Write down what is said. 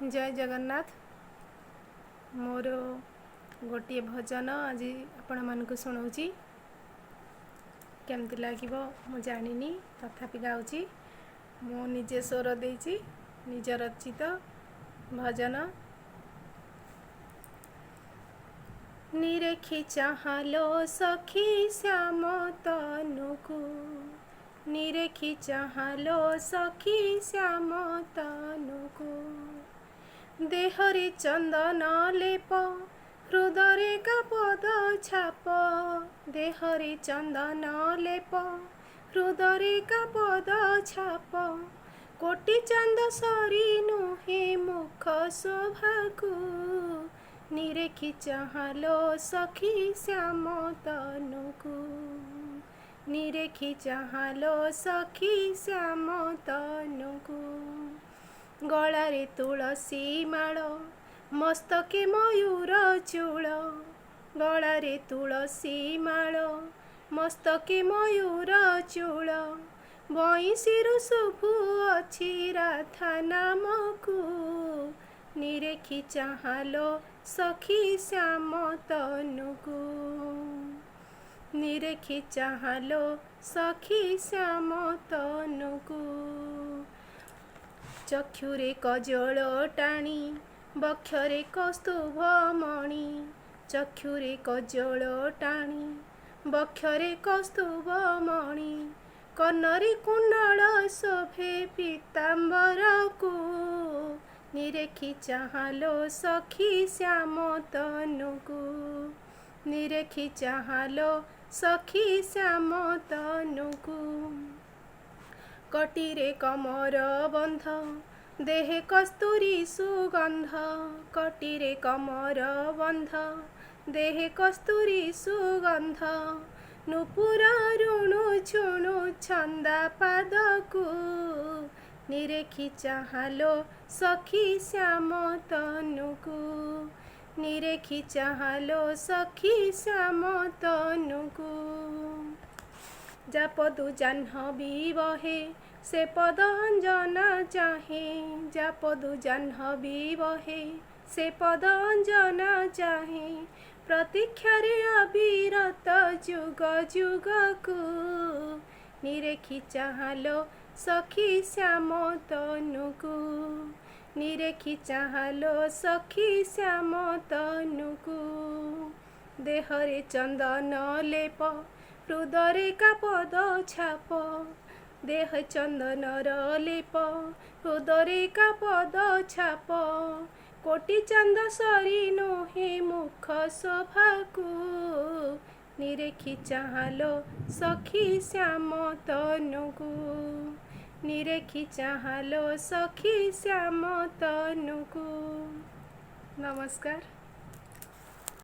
जय जगन्नाथ। मोर गोटे भजन आज आपण मानक शुणाऊँगी। केमती लगे मु जानी तथापि गाँची मु निजे स्वर देची निज रचित भजन। निरेखी चाहलो सखी श्याम तनुकु, निरेखी चाहलो सखी श्याम तनुकु। देहरे चंदन लेप हृदय का पद छाप, देहरे चंदन लेप हृदय का पद छाप। कोटि चांद सरी नुहे मुख शोभाकु, निरेखी चाहलो सखी श्याम तनुकु, निरेखी चाहलो सखी श्याम तनुकु। गलारे तुलसी माल मस्तके मयूर चूल, गलारे तुलसी माल मस्तके मयूर चूल। बईसीरु शुभु अछि राधा नामकु, निरेखी चाहलो सखी श्याम तनुकु, निरेखी चाहलो सखी श्याम तनुकु। चक्षुरे कजल टाणी बक्षरे कस्तुभ मणि, चक्षुरे कजल टाणी बक्षरे कस्तुभ मणि। कन्नरी कुंडल शोभे पीताम्बर को, निरेखी चाहलो सखी श्याम तनुकु, निरेखी चाहलो सखी श्याम तनुकु। कटिरे कमर बंध देहे कस्तूरी सुगंध, कटिरे कमर बंध देहे कस्तूरी सुगंध। नुपुर रुणु छुणु छंदा पादकु, निरेखी चाहलो सखी श्याम तनुकु, निरेखी चाहलो सखी श्याम तनुकु। जा पदु जाह्नवी बहे से पद अंजना चाहे, जा पदु जाह्नवी बहे से पद अंजना चाहे। प्रतीक्षारे अविरत जुग जुग को, निरेखी चाहलो सखी श्याम तनुकु, निरेखी चाहलो सखी श्याम तनुकु। देहरे चंदन लेप हृदय का पद छाप, देह चंदन लेप हृदय का पद छाप। कोटि चांद सरी नुहे मुख शोभाकु, निरेखी चाहलो सखी श्याम तनुकु, निरेखी चाहलो सखी श्याम तनुकु। नमस्कार।